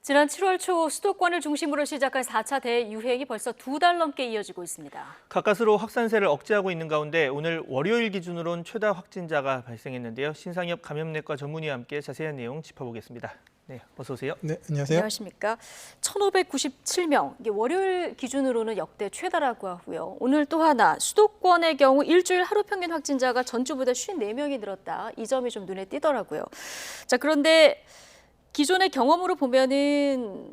지난 7월 초 수도권을 중심으로 시작한 4차 대유행이 벌써 2달 넘게 이어지고 있습니다. 가까스로 확산세를 억제하고 있는 가운데 오늘 월요일 기준으로는 최다 확진자가 발생했는데요. 신상엽 감염내과 전문의와 함께 자세한 내용 짚어보겠습니다. 네, 어서 오세요. 네, 안녕하세요. 안녕하십니까. 1,597명, 이게 월요일 기준으로는 역대 최다라고 하고요. 오늘 또 하나, 수도권의 경우 일주일 하루 평균 확진자가 전주보다 54명이 늘었다. 이 점이 좀 눈에 띄더라고요. 자, 그런데 기존의 경험으로 보면은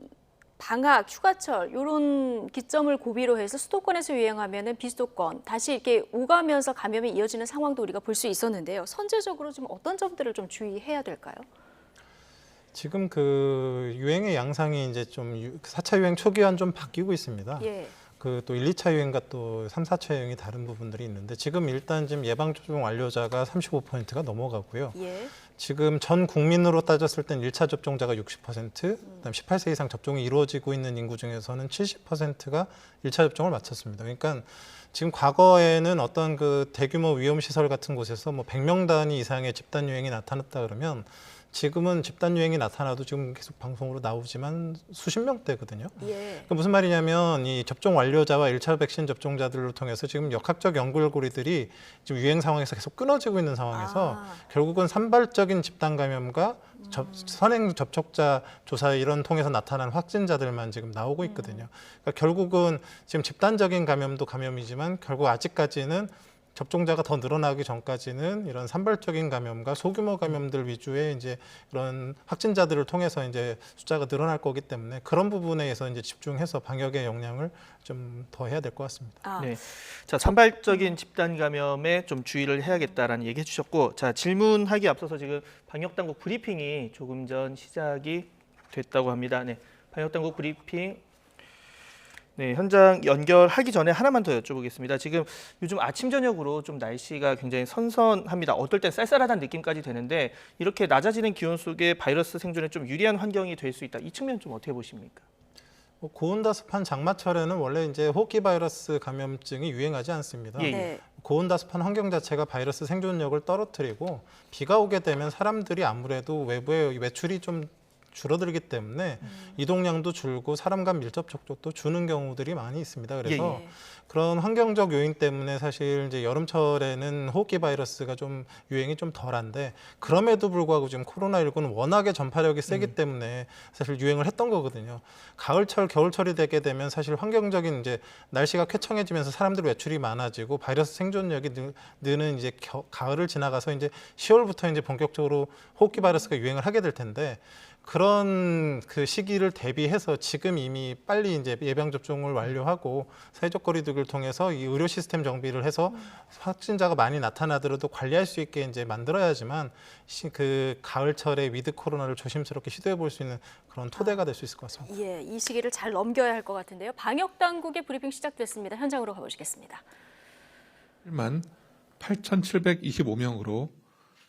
방학, 휴가철 이런 기점을 고비로 해서 수도권에서 유행하면은 비수도권 다시 이렇게 오가면서 감염이 이어지는 상황도 우리가 볼 수 있었는데요. 선제적으로 좀 어떤 점들을 좀 주의해야 될까요? 지금 그 유행의 양상이 이제 좀 4차 유행 초기와는 좀 바뀌고 있습니다. 예. 그 또 1, 2차 유행과 또 3, 4차 유행이 다른 부분들이 있는데 지금 일단 지금 예방접종 완료자가 35%가 넘어가고요. 예. 지금 전 국민으로 따졌을 땐 1차 접종자가 60%, 그다음 18세 이상 접종이 이루어지고 있는 인구 중에서는 70%가 1차 접종을 마쳤습니다. 그러니까 지금 과거에는 어떤 그 대규모 위험시설 같은 곳에서 뭐 100명 단위 이상의 집단 유행이 나타났다 그러면 지금은 집단 유행이 나타나도 지금 계속 방송으로 나오지만 수십 명대거든요. 예. 그 무슨 말이냐면 이 접종 완료자와 1차 백신 접종자들을 통해서 지금 역학적 연결고리들이 지금 유행 상황에서 계속 끊어지고 있는 상황에서 결국은 산발적인 집단 감염과 선행 접촉자 조사 이런 통해서 나타난 확진자들만 지금 나오고 있거든요. 그러니까 결국은 지금 집단적인 감염도 감염이지만 결국 아직까지는 접종자가 더 늘어나기 전까지는 이런 산발적인 감염과 소규모 감염들 위주의 이제 이런 확진자들을 통해서 이제 숫자가 늘어날 거기 때문에 그런 부분에서 이제 집중해서 방역의 역량을 좀 더 해야 될 것 같습니다. 네, 자 산발적인 집단 감염에 좀 주의를 해야겠다라는 얘기 해주셨고, 자 질문하기 앞서서 지금 방역 당국 브리핑이 조금 전 시작이 됐다고 합니다. 네, 방역 당국 브리핑. 네, 현장 연결하기 전에 하나만 더 여쭤보겠습니다. 지금 요즘 아침 저녁으로 좀 날씨가 굉장히 선선합니다. 어떨 땐 쌀쌀하다는 느낌까지 되는데 이렇게 낮아지는 기온 속에 바이러스 생존에 좀 유리한 환경이 될 수 있다. 이 측면 좀 어떻게 보십니까? 고온다습한 장마철에는 원래 이제 호흡기 바이러스 감염증이 유행하지 않습니다. 예, 예. 네. 고온다습한 환경 자체가 바이러스 생존력을 떨어뜨리고 비가 오게 되면 사람들이 아무래도 외부에 외출이 좀 줄어들기 때문에 이동량도 줄고 사람 간 밀접 접촉도 주는 경우들이 많이 있습니다. 그래서 예. 그런 환경적 요인 때문에 사실 이제 여름철에는 호흡기 바이러스가 좀 유행이 좀 덜한데 그럼에도 불구하고 지금 코로나19는 워낙에 전파력이 세기 때문에 사실 유행을 했던 거거든요. 가을철, 겨울철이 되게 되면 사실 환경적인 이제 날씨가 쾌청해지면서 사람들 외출이 많아지고 바이러스 생존력이 느는 이제 가을을 지나가서 이제 10월부터 이제 본격적으로 호흡기 바이러스가 유행을 하게 될 텐데 그런 그 시기를 대비해서 지금 이미 빨리 이제 예방 접종을 완료하고 사회적 거리두기를 통해서 이 의료 시스템 정비를 해서 확진자가 많이 나타나더라도 관리할 수 있게 이제 만들어야지만 그 가을철에 위드 코로나를 조심스럽게 시도해 볼 수 있는 그런 토대가 될 수 있을 것 같습니다. 예, 이 시기를 잘 넘겨야 할 것 같은데요. 방역 당국의 브리핑 시작됐습니다. 현장으로 가보시겠습니다. 1만 8,725명으로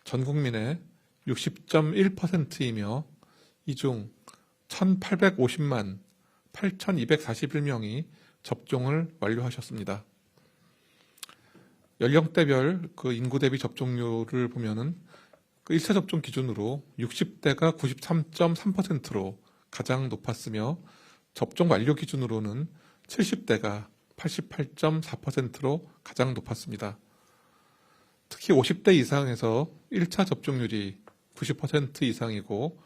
전 국민의 60.1%이며 이 중 1,850만 8,241명이 접종을 완료하셨습니다. 연령대별 그 인구 대비 접종률을 보면은 그 1차 접종 기준으로 60대가 93.3%로 가장 높았으며 접종 완료 기준으로는 70대가 88.4%로 가장 높았습니다. 특히 50대 이상에서 1차 접종률이 90% 이상이고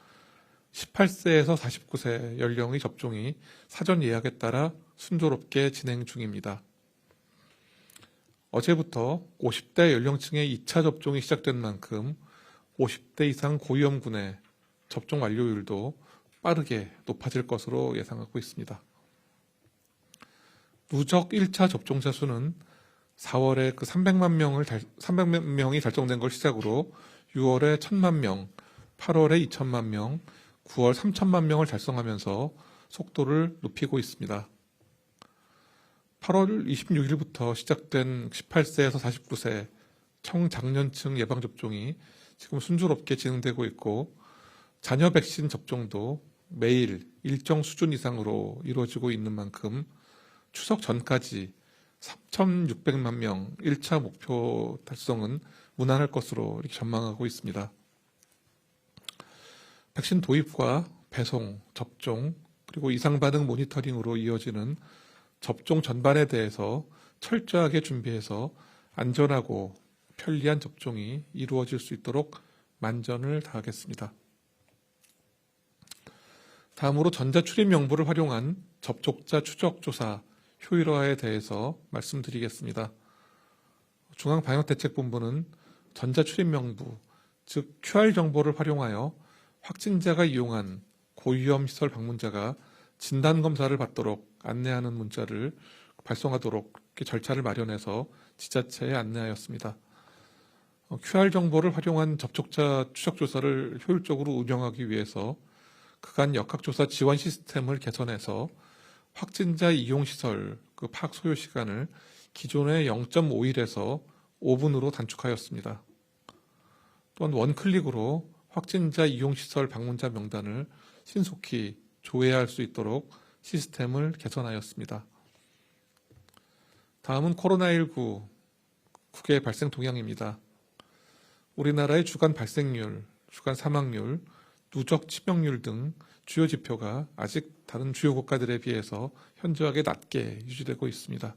18세에서 49세 연령의 접종이 사전 예약에 따라 순조롭게 진행 중입니다. 어제부터 50대 연령층의 2차 접종이 시작된 만큼 50대 이상 고위험군의 접종 완료율도 빠르게 높아질 것으로 예상하고 있습니다. 누적 1차 접종자 수는 4월에 그 300만 명이 달성된 걸 시작으로 6월에 1,000만 명, 8월에 2천만 명, 9월 3천만 명을 달성하면서 속도를 높이고 있습니다. 8월 26일부터 시작된 18세에서 49세 청장년층 예방접종이 지금 순조롭게 진행되고 있고 자녀 백신 접종도 매일 일정 수준 이상으로 이루어지고 있는 만큼 추석 전까지 3,600만 명 1차 목표 달성은 무난할 것으로 이렇게 전망하고 있습니다. 백신 도입과 배송, 접종, 그리고 이상 반응 모니터링으로 이어지는 접종 전반에 대해서 철저하게 준비해서 안전하고 편리한 접종이 이루어질 수 있도록 만전을 다하겠습니다. 다음으로 전자출입 명부를 활용한 접촉자 추적 조사 효율화에 대해서 말씀드리겠습니다. 중앙방역대책본부는 전자출입 명부, 즉 QR 정보를 활용하여 확진자가 이용한 고위험 시설 방문자가 진단검사를 받도록 안내하는 문자를 발송하도록 이렇게 절차를 마련해서 지자체에 안내하였습니다. QR 정보를 활용한 접촉자 추적 조사를 효율적으로 운영하기 위해서 그간 역학조사 지원 시스템을 개선해서 확진자 이용시설 그 파악 소요 시간을 기존의 0.5일에서 5분으로 단축하였습니다. 또한 원클릭으로 확진자 이용시설 방문자 명단을 신속히 조회할 수 있도록 시스템을 개선하였습니다. 다음은 코로나19 국외 발생 동향입니다. 우리나라의 주간 발생률, 주간 사망률, 누적 치명률 등 주요 지표가 아직 다른 주요 국가들에 비해서 현저하게 낮게 유지되고 있습니다.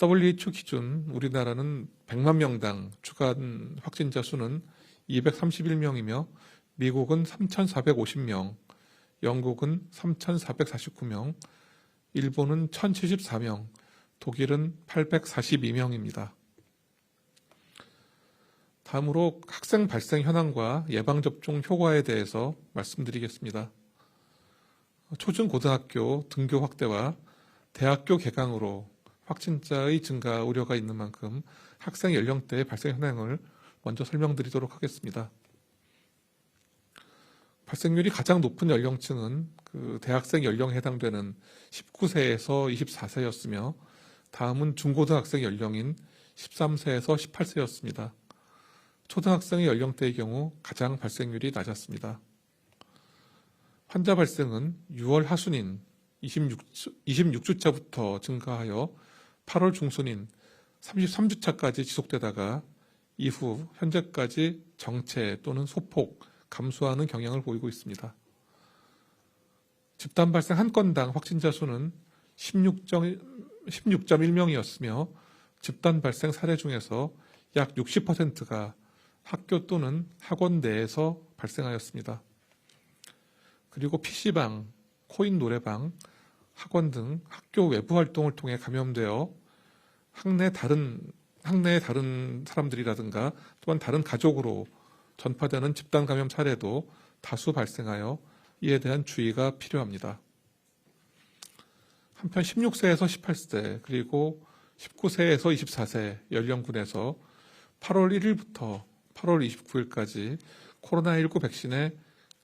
WHO 기준 우리나라는 100만 명당 주간 확진자 수는 231명이며 미국은 3,450명, 영국은 3,449명, 일본은 1,074명, 독일은 842명입니다. 다음으로 학생 발생 현황과 예방접종 효과에 대해서 말씀드리겠습니다. 초중고등학교 등교 확대와 대학교 개강으로 확진자의 증가 우려가 있는 만큼 학생 연령대의 발생 현황을 먼저 설명드리도록 하겠습니다. 발생률이 가장 높은 연령층은 그 대학생 연령에 해당되는 19세에서 24세였으며 다음은 중고등학생 연령인 13세에서 18세였습니다. 초등학생의 연령대의 경우 가장 발생률이 낮았습니다. 환자 발생은 6월 하순인 26주차부터 증가하여 8월 중순인 33주차까지 지속되다가 이후 현재까지 정체 또는 소폭 감소하는 경향을 보이고 있습니다. 집단 발생 한 건당 확진자 수는 16.1명이었으며 집단 발생 사례 중에서 약 60%가 학교 또는 학원 내에서 발생하였습니다. 그리고 PC방, 코인 노래방, 학원 등 학교 외부 활동을 통해 감염되어 학내의 다른 사람들이라든가 또한 다른 가족으로 전파되는 집단 감염 사례도 다수 발생하여 이에 대한 주의가 필요합니다. 한편 16세에서 18세 그리고 19세에서 24세 연령군에서 8월 1일부터 8월 29일까지 코로나19 백신의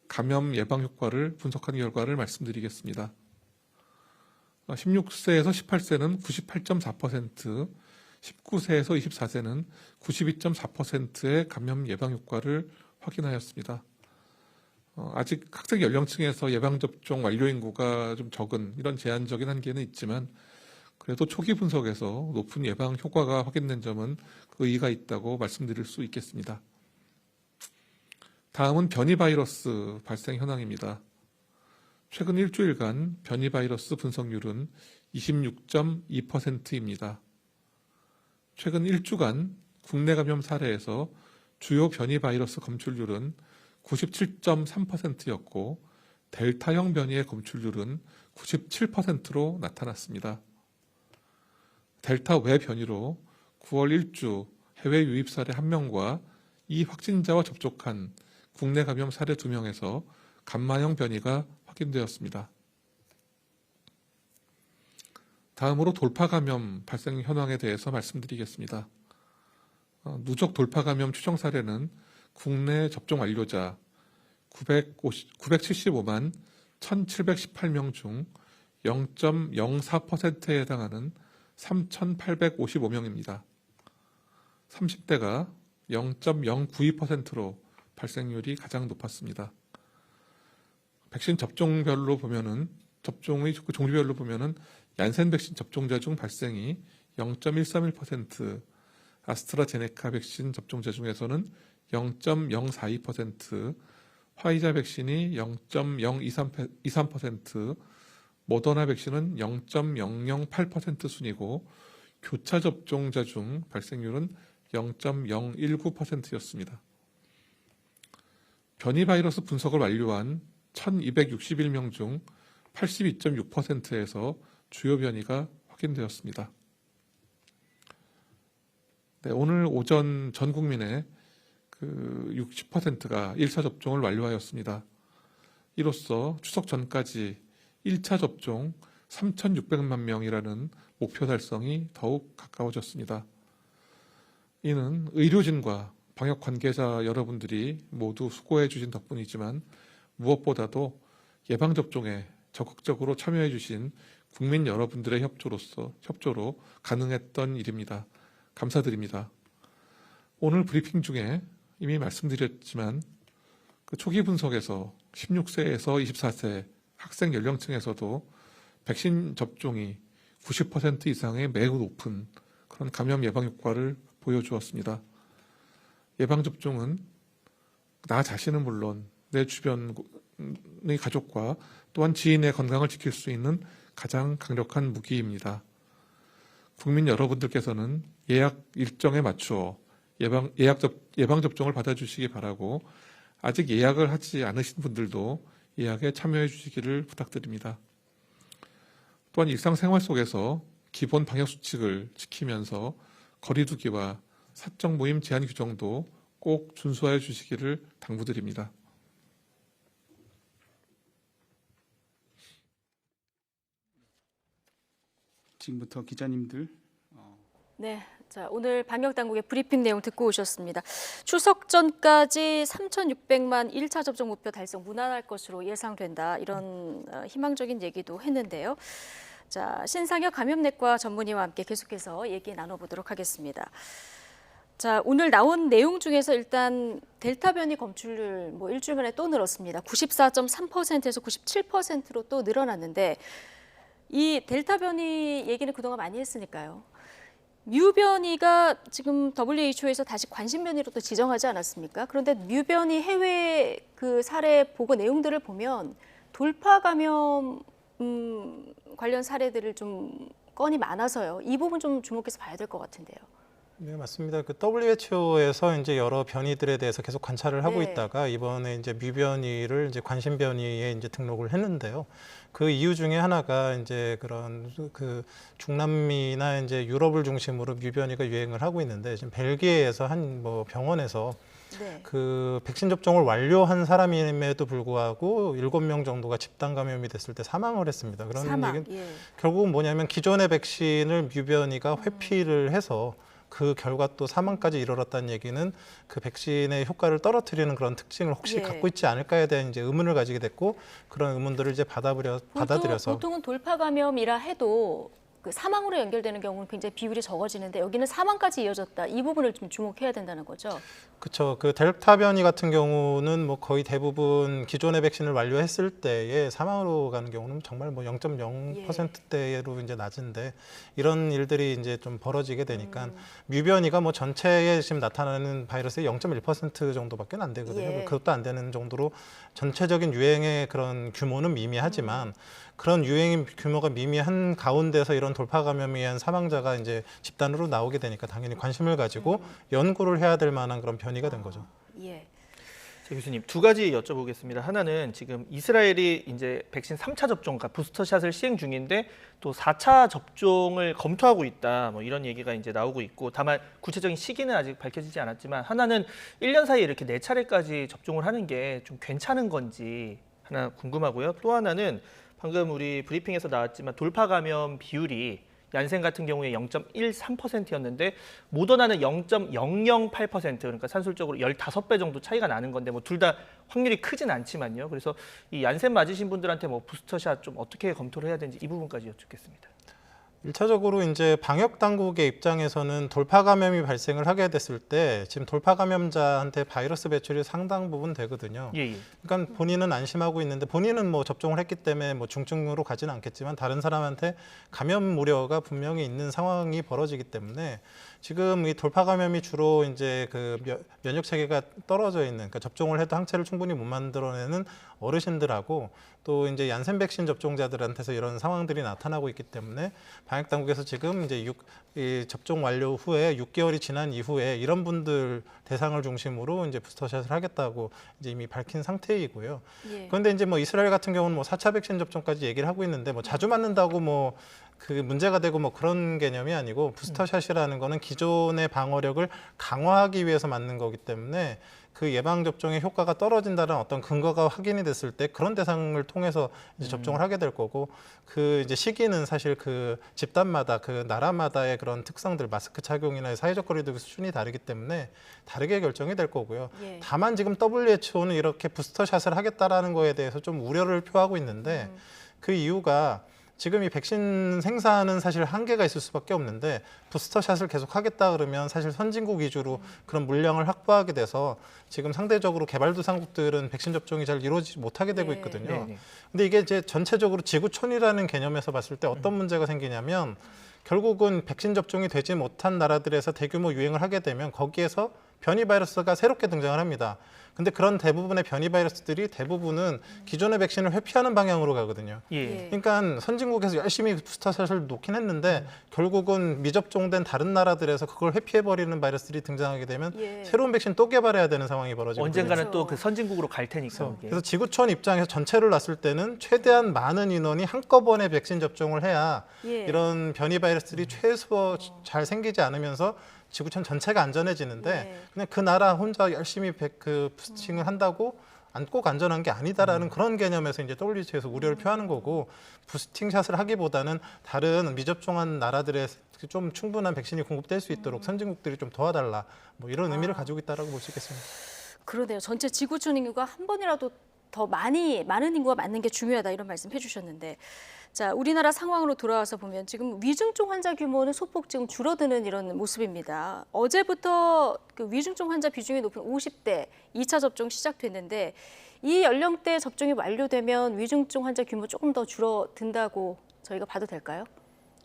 감염 예방 효과를 분석한 결과를 말씀드리겠습니다. 16세에서 18세는 98.4%, 19세에서 24세는 92.4%의 감염 예방 효과를 확인하였습니다. 아직 학생 연령층에서 예방접종 완료 인구가 좀 적은 이런 제한적인 한계는 있지만 그래도 초기 분석에서 높은 예방 효과가 확인된 점은 의의가 있다고 말씀드릴 수 있겠습니다. 다음은 변이 바이러스 발생 현황입니다. 최근 일주일간 변이 바이러스 분석률은 26.2%입니다. 최근 1주간 국내 감염 사례에서 주요 변이 바이러스 검출률은 97.3%였고 델타형 변이의 검출률은 97%로 나타났습니다. 델타 외 변이로 9월 1주 해외 유입 사례 1명과 이 확진자와 접촉한 국내 감염 사례 2명에서 감마형 변이가 확인되었습니다. 다음으로 돌파 감염 발생 현황에 대해서 말씀드리겠습니다. 누적 돌파 감염 추정 사례는 국내 접종 완료자 975만 1,718명 중 0.04%에 해당하는 3,855명입니다. 30대가 0.092%로 발생률이 가장 높았습니다. 백신 접종별로 보면은 접종의 종류별로 보면은 얀센 백신 접종자 중 발생이 0.131%, 아스트라제네카 백신 접종자 중에서는 0.042%, 화이자 백신이 0.023%, 모더나 백신은 0.008% 순이고 교차 접종자 중 발생률은 0.019%였습니다. 변이 바이러스 분석을 완료한 1261명 중 82.6%에서 주요 변이가 확인되었습니다. 네, 오늘 오전 전 국민의 60%가 1차 접종을 완료하였습니다. 이로써 추석 전까지 1차 접종 3,600만 명이라는 목표 달성이 더욱 가까워졌습니다. 이는 의료진과 방역 관계자 여러분들이 모두 수고해 주신 덕분이지만 무엇보다도 예방접종에 적극적으로 참여해 주신 국민 여러분들의 협조로 가능했던 일입니다. 감사드립니다. 오늘 브리핑 중에 이미 말씀드렸지만 초기 분석에서 16세에서 24세 학생 연령층에서도 백신 접종이 90% 이상의 매우 높은 그런 감염 예방 효과를 보여주었습니다. 예방접종은 나 자신은 물론 내 주변의 가족과 또한 지인의 건강을 지킬 수 있는 가장 강력한 무기입니다. 국민 여러분들께서는 예약 일정에 맞추어 예방접종을 받아주시기 바라고 아직 예약을 하지 않으신 분들도 예약에 참여해 주시기를 부탁드립니다. 또한 일상생활 속에서 기본 방역수칙을 지키면서 거리두기와 사적 모임 제한 규정도 꼭 준수하여 주시기를 당부드립니다. 지금부터 기자님들 네, 자 오늘 방역 당국의 브리핑 내용 듣고 오셨습니다. 추석 전까지 3,600만 1차 접종 목표 달성 무난할 것으로 예상된다. 이런 희망적인 얘기도 했는데요. 자, 신상혁 감염내과 전문의와 함께 계속해서 얘기 나눠보도록 하겠습니다. 자, 오늘 나온 내용 중에서 일단 델타 변이 검출률 일주일 만에 또 늘었습니다. 94.3%에서 97%로 또 늘어났는데 이 델타 변이 얘기는 그동안 많이 했으니까요. 뮤 변이가 지금 WHO에서 다시 관심 변이로 또 지정하지 않았습니까? 그런데 뮤 변이 해외 그 사례 보고 내용들을 보면 돌파 감염 관련 사례들을 좀 건이 많아서요. 이 부분 좀 주목해서 봐야 될 것 같은데요. 네, 맞습니다. WHO에서 이제 여러 변이들에 대해서 계속 관찰을 하고 네. 있다가 이번에 이제 뮤 변이를 이제 관심 변이에 이제 등록을 했는데요. 그 이유 중에 하나가 이제 그런 중남미나 이제 유럽을 중심으로 뮤 변이가 유행을 하고 있는데 지금 벨기에에서 한 병원에서 네. 백신 접종을 완료한 사람임에도 불구하고 7명 정도가 집단 감염이 됐을 때 사망을 했습니다. 그런 사망. 얘기는 예. 결국은 뭐냐면 기존의 백신을 뮤 변이가 회피를 해서 그 결과 또 사망까지 이르렀다는 얘기는 그 백신의 효과를 떨어뜨리는 그런 특징을 혹시 예. 갖고 있지 않을까에 대한 이제 의문을 가지게 됐고 그런 의문들을 이제 받아들여서 보통은 돌파 감염이라 해도 그 사망으로 연결되는 경우는 굉장히 비율이 적어지는데 여기는 사망까지 이어졌다. 이 부분을 좀 주목해야 된다는 거죠. 그렇죠. 그 델타 변이 같은 경우는 거의 대부분 기존의 백신을 완료했을 때에 사망으로 가는 경우는 정말 0.0%대로 이제 낮은데 이런 일들이 이제 좀 벌어지게 되니까 뮤 변이가 전체에 지금 나타나는 바이러스의 0.1% 정도밖에 안 되거든요. 예. 그것도 안 되는 정도로 전체적인 유행의 그런 규모는 미미하지만 그런 유행 규모가 미미한 가운데서 이런 돌파 감염에 의한 사망자가 이제 집단으로 나오게 되니까 당연히 관심을 가지고 연구를 해야 될 만한 그런 변이가 된 거죠. 예. 자, 교수님 두 가지 여쭤보겠습니다. 하나는 지금 이스라엘이 이제 백신 3차 접종, 그러니까 부스터샷을 시행 중인데 또 4차 접종을 검토하고 있다. 이런 얘기가 이제 나오고 있고 다만 구체적인 시기는 아직 밝혀지지 않았지만 하나는 1년 사이에 이렇게 4차례까지 접종을 하는 게 좀 괜찮은 건지 하나 궁금하고요. 또 하나는 방금 우리 브리핑에서 나왔지만 돌파 감염 비율이 얀센 같은 경우에 0.13%였는데 모더나는 0.008% 그러니까 산술적으로 15배 정도 차이가 나는 건데 둘 다 확률이 크진 않지만요. 그래서 이 얀센 맞으신 분들한테 부스터샷 좀 어떻게 검토를 해야 되는지 이 부분까지 여쭙겠습니다. 일차적으로 이제 방역 당국의 입장에서는 돌파 감염이 발생을 하게 됐을 때 지금 돌파 감염자한테 바이러스 배출이 상당 부분 되거든요. 예, 예. 그러니까 본인은 안심하고 있는데 본인은 뭐 접종을 했기 때문에 뭐 중증으로 가지는 않겠지만 다른 사람한테 감염 우려가 분명히 있는 상황이 벌어지기 때문에 지금 이 돌파 감염이 주로 이제 그 면역 체계가 떨어져 있는, 그러니까 접종을 해도 항체를 충분히 못 만들어내는 어르신들하고 또 이제 얀센 백신 접종자들한테서 이런 상황들이 나타나고 있기 때문에 방역 당국에서 지금 이제 이 접종 완료 후에 6개월이 지난 이후에 이런 분들 대상을 중심으로 이제 부스터샷을 하겠다고 이제 이미 밝힌 상태이고요. 예. 그런데 이제 뭐 이스라엘 같은 경우는 뭐 4차 백신 접종까지 얘기를 하고 있는데 뭐 자주 맞는다고 뭐 그 문제가 되고 뭐 그런 개념이 아니고 부스터샷이라는 거는 기존의 방어력을 강화하기 위해서 맞는 거기 때문에 그 예방 접종의 효과가 떨어진다는 어떤 근거가 확인이 됐을 때 그런 대상을 통해서 이제 접종을 하게 될 거고, 그 이제 시기는 사실 그 집단마다 그 나라마다의 그런 특성들, 마스크 착용이나 사회적 거리두기 수준이 다르기 때문에 다르게 결정이 될 거고요. 예. 다만 지금 WHO는 이렇게 부스터샷을 하겠다라는 거에 대해서 좀 우려를 표하고 있는데 그 이유가 지금 이 백신 생산은 사실 한계가 있을 수밖에 없는데 부스터샷을 계속 하겠다 그러면 사실 선진국 위주로 그런 물량을 확보하게 돼서 지금 상대적으로 개발도상국들은 백신 접종이 잘 이루어지지 못하게 되고 네. 있거든요. 네, 네. 근데 이게 이제 전체적으로 지구촌이라는 개념에서 봤을 때 어떤 문제가 생기냐면 결국은 백신 접종이 되지 못한 나라들에서 대규모 유행을 하게 되면 거기에서 변이 바이러스가 새롭게 등장을 합니다. 근데 그런 대부분의 변이 바이러스들이 대부분은 기존의 백신을 회피하는 방향으로 가거든요. 예. 그러니까 선진국에서 열심히 부스터샷을 놓긴 했는데 결국은 미접종된 다른 나라들에서 그걸 회피해버리는 바이러스들이 등장하게 되면 예. 새로운 백신 또 개발해야 되는 상황이 벌어지거든요. 언젠가는 그렇죠. 또 그 선진국으로 갈 테니까. 예. 그래서 지구촌 입장에서 전체를 놨을 때는 최대한 많은 인원이 한꺼번에 백신 접종을 해야 예. 이런 변이 바이러스들이 최소 잘 생기지 않으면서 지구촌 전체가 안전해지는데 네. 그냥 그 나라 혼자 열심히 그 부스팅을 한다고 꼭 안전한 게 아니다라는 그런 개념에서 이제 WHO에서 우려를 표하는 거고, 부스팅 샷을 하기보다는 다른 미접종한 나라들의 좀 충분한 백신이 공급될 수 있도록 선진국들이 좀 도와달라, 뭐 이런 의미를 가지고 있다라고 볼 수 있겠습니다. 그러네요. 전체 지구촌 인구가 한 번이라도 더 많은 인구가 맞는 게 중요하다 이런 말씀 해주셨는데, 자, 우리나라 상황으로 돌아와서 보면 지금 위중증 환자 규모는 소폭 지금 줄어드는 이런 모습입니다. 어제부터 그 위중증 환자 비중이 높은 50대 2차 접종 시작됐는데 이 연령대 접종이 완료되면 위중증 환자 규모 조금 더 줄어든다고 저희가 봐도 될까요?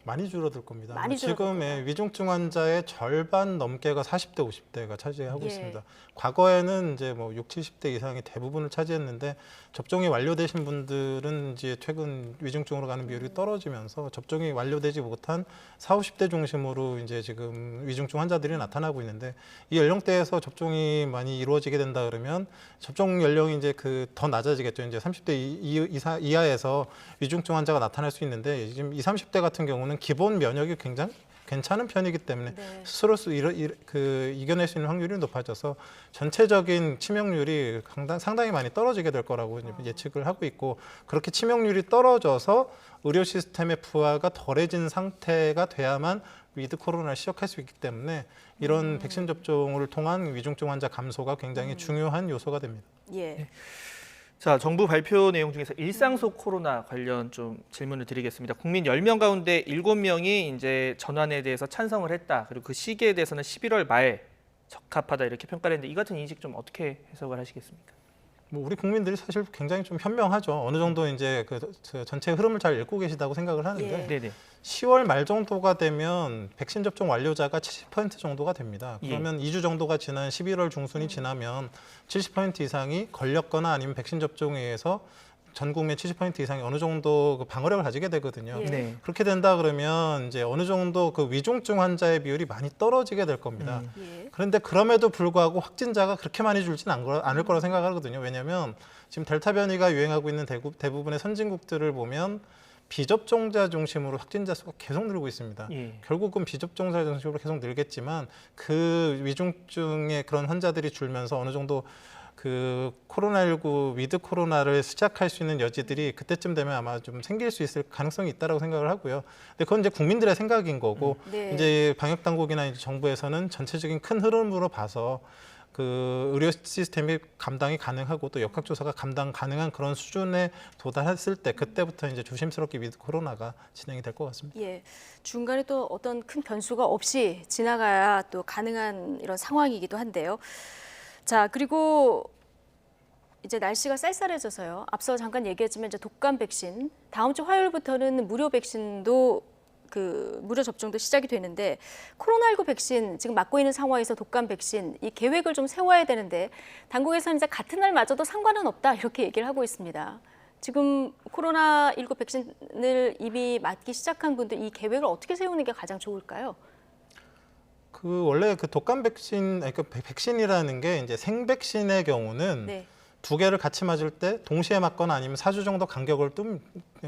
많이 줄어들 겁니다. 많이 줄어들 지금의 위중증 환자의 절반 넘게가 40대, 50대가 차지하고 예. 있습니다. 과거에는 이제 뭐 60, 70대 이상이 대부분을 차지했는데 접종이 완료되신 분들은 이제 최근 위중증으로 가는 비율이 떨어지면서 접종이 완료되지 못한 40, 50대 중심으로 이제 지금 위중증 환자들이 나타나고 있는데, 이 연령대에서 접종이 많이 이루어지게 된다 그러면 접종 연령이 이제 그 더 낮아지겠죠. 이제 30대 이하에서 위중증 환자가 나타날 수 있는데 지금 20, 30대 같은 경우는 기본 면역이 굉장히 괜찮은 편이기 때문에 네. 스스로 이겨낼 수 있는 확률이 높아져서 전체적인 치명률이 상당히 많이 떨어지게 될 거라고 예측을 하고 있고, 그렇게 치명률이 떨어져서 의료 시스템의 부하가 덜해진 상태가 돼야만 위드 코로나를 시작할 수 있기 때문에 이런 백신 접종을 통한 위중증 환자 감소가 굉장히 중요한 요소가 됩니다. 예. 자, 정부 발표 내용 중에서 일상 속 코로나 관련 좀 질문을 드리겠습니다. 국민 10명 가운데 7명이 이제 전환에 대해서 찬성을 했다. 그리고 그 시기에 대해서는 11월 말 적합하다 이렇게 평가를 했는데 이 같은 인식 좀 어떻게 해석을 하시겠습니까? 뭐 우리 국민들이 사실 굉장히 좀 현명하죠. 어느 정도 이제 그 전체 흐름을 잘 읽고 계시다고 생각을 하는데 예. 네네. 10월 말 정도가 되면 백신 접종 완료자가 70% 정도가 됩니다. 예. 그러면 2주 정도가 지난 11월 중순이 지나면 70% 이상이 걸렸거나 아니면 백신 접종에 의해서 전 국민 70% 이상이 어느 정도 그 방어력을 가지게 되거든요. 예. 네. 그렇게 된다 그러면 이제 어느 정도 그 위중증 환자의 비율이 많이 떨어지게 될 겁니다. 예. 그런데 그럼에도 불구하고 확진자가 그렇게 많이 줄지는 않을 거라 생각하거든요. 왜냐하면 지금 델타 변이가 유행하고 있는 대부분의 선진국들을 보면 비접종자 중심으로 확진자 수가 계속 늘고 있습니다. 예. 결국은 비접종자 중심으로 계속 늘겠지만 그 위중증의 그런 환자들이 줄면서 어느 정도 그 코로나19 위드 코로나를 시작할 수 있는 여지들이 그때쯤 되면 아마 좀 생길 수 있을 가능성이 있다고 생각을 하고요. 근데 그건 이제 국민들의 생각인 거고 네. 이제 방역 당국이나 이제 정부에서는 전체적인 큰 흐름으로 봐서 그 의료 시스템이 감당이 가능하고 또 역학조사가 감당 가능한 그런 수준에 도달했을 때 그때부터 이제 조심스럽게 위드 코로나가 진행이 될 것 같습니다. 예, 중간에 또 어떤 큰 변수가 없이 지나가야 또 가능한 이런 상황이기도 한데요. 자, 그리고 이제 날씨가 쌀쌀해져서요. 앞서 잠깐 얘기했지만 이제 독감 백신, 다음 주 화요일부터는 무료 백신도 무료 접종도 시작이 되는데 코로나19 백신 지금 맞고 있는 상황에서 독감 백신 이 계획을 좀 세워야 되는데 당국에서는 이제 같은 날 맞아도 상관은 없다 이렇게 얘기를 하고 있습니다. 지금 코로나19 백신을 이미 맞기 시작한 분들 이 계획을 어떻게 세우는 게 가장 좋을까요? 그 원래 그 독감 백신, 아니 그 백신이라는 게 이제 생백신의 경우는 네. 두 개를 같이 맞을 때 동시에 맞거나 아니면 4주 정도 간격을 좀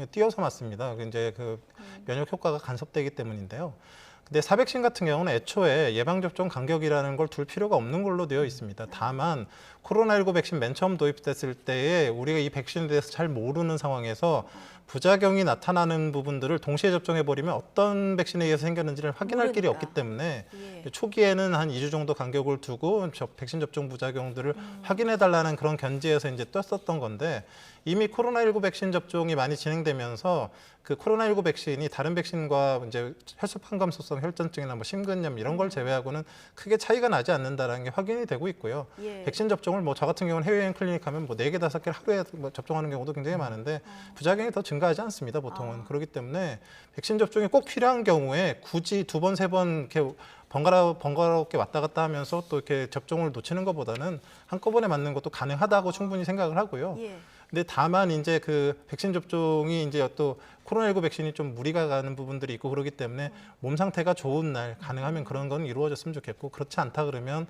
띄어서 맞습니다. 이제 그 면역 효과가 간섭되기 때문인데요. 근데 사백신 같은 경우는 애초에 예방접종 간격이라는 걸 둘 필요가 없는 걸로 되어 있습니다. 다만 코로나19 백신 맨 처음 도입됐을 때에 우리가 이 백신에 대해서 잘 모르는 상황에서 부작용이 나타나는 부분들을 동시에 접종해버리면 어떤 백신에 의해서 생겼는지를 확인할 길이 모르니까. 없기 때문에 예. 초기에는 한 2주 정도 간격을 두고 백신 접종 부작용들을 확인해달라는 그런 견지에서 이제 떴었던 건데 이미 코로나19 백신 접종이 많이 진행되면서 그 코로나19 백신이 다른 백신과 이제 혈소판감소성 혈전증이나 뭐 심근염 이런 걸 제외하고는 크게 차이가 나지 않는다라는 게 확인이 되고 있고요. 예. 백신 접종을 뭐 저 같은 경우는 해외여행 클리닉 가면 뭐 4개, 5개 하루에 뭐 접종하는 경우도 굉장히 많은데 부작용이 더 증가하지 않습니다, 보통은. 그렇기 때문에 백신 접종이 꼭 필요한 경우에 굳이 2번, 3번 이렇게 번거롭게 왔다 갔다 하면서 또 이렇게 접종을 놓치는 것보다는 한꺼번에 맞는 것도 가능하다고 충분히 생각을 하고요. 예. 근데 다만 이제 그 백신 접종이 이제 또 코로나19 백신이 좀 무리가 가는 부분들이 있고 그렇기 때문에 몸 상태가 좋은 날 가능하면 그런 건 이루어졌으면 좋겠고 그렇지 않다 그러면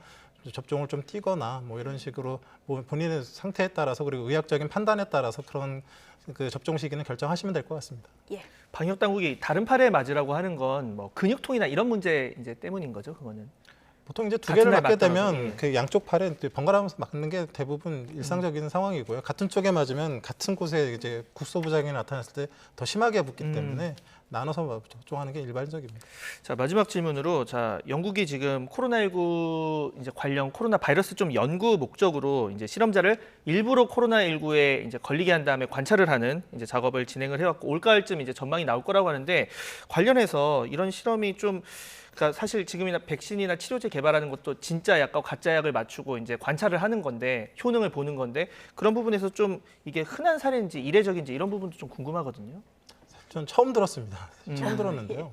접종을 좀 띄거나 뭐 이런 식으로 뭐 본인의 상태에 따라서 그리고 의학적인 판단에 따라서 그런 그 접종 시기는 결정하시면 될 것 같습니다. 예. 방역 당국이 다른 팔에 맞으라고 하는 건 뭐 근육통이나 이런 문제 이제 때문인 거죠, 그거는. 보통 이제 두 같은 개를 날 맞게 맞더라도, 되면 예. 그 양쪽 팔에 번갈아가면서 맞는 게 대부분 일상적인 상황이고요. 같은 쪽에 맞으면 같은 곳에 이제 국소 부작용이 나타났을 때 더 심하게 붙기 때문에 나눠서 접종하는 게 일반적입니다. 자, 마지막 질문으로 자, 영국이 지금 코로나19 이제 관련 코로나 바이러스 좀 연구 목적으로 이제 실험자를 일부러 코로나19에 이제 걸리게 한 다음에 관찰을 하는 이제 작업을 진행을 해왔고 올가을쯤 이제 전망이 나올 거라고 하는데 관련해서 이런 실험이 좀 그러니까 사실 지금이나 백신이나 치료제 개발하는 것도 진짜 약과 가짜 약을 맞추고 이제 관찰을 하는 건데 효능을 보는 건데 그런 부분에서 좀 이게 흔한 사례인지 이례적인지 이런 부분도 좀 궁금하거든요. 전 처음 들었습니다. 처음 들었는데요.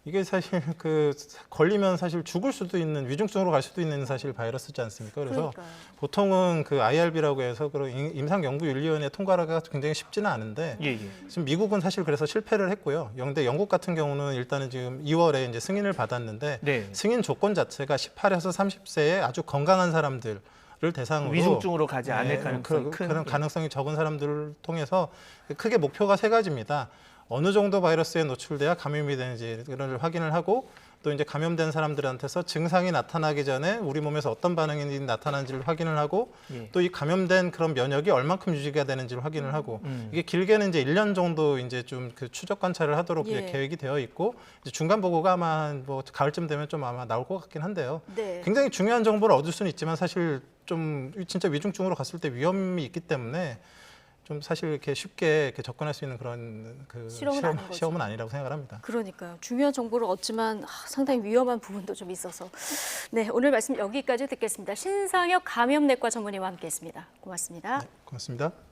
이게 사실 그 걸리면 사실 죽을 수도 있는 위중증으로 갈 수도 있는 사실 바이러스지 않습니까? 그래서 그러니까요. 보통은 그 IRB라고 해서 그런 임상연구윤리위원회 통과가 굉장히 쉽지는 않은데 예, 예. 지금 미국은 사실 그래서 실패를 했고요. 근데 영국 같은 경우는 일단은 지금 2월에 이제 승인을 받았는데 네. 승인 조건 자체가 18에서 30세의 아주 건강한 사람들 을 대상으로 위중증으로 가지 않을 네, 가능성이 큰 그런 가능성이 적은 사람들을 통해서 크게 목표가 3가지입니다. 어느 정도 바이러스에 노출돼야 감염이 되는지를 확인을 하고 또 이제 감염된 사람들한테서 증상이 나타나기 전에 우리 몸에서 어떤 반응이 나타나는지를 확인을 하고 예. 또 이 감염된 그런 면역이 얼만큼 유지가 되는지를 확인을 하고 이게 길게는 이제 1년 정도 이제 좀 그 추적 관찰을 하도록 예. 이제 계획이 되어 있고 이제 중간 보고가 아마 뭐 가을쯤 되면 좀 아마 나올 것 같긴 한데요. 네. 굉장히 중요한 정보를 얻을 수는 있지만 사실 좀 진짜 위중증으로 갔을 때 위험이 있기 때문에 좀 사실 이렇게 쉽게 이렇게 접근할 수 있는 그런 그 실험은 아닌 거죠. 시험은 아니라고 생각을 합니다. 그러니까요. 중요한 정보를 얻지만 상당히 위험한 부분도 좀 있어서. 네, 오늘 말씀 여기까지 듣겠습니다. 신상혁 감염내과 전문의와 함께했습니다. 고맙습니다. 고맙습니다.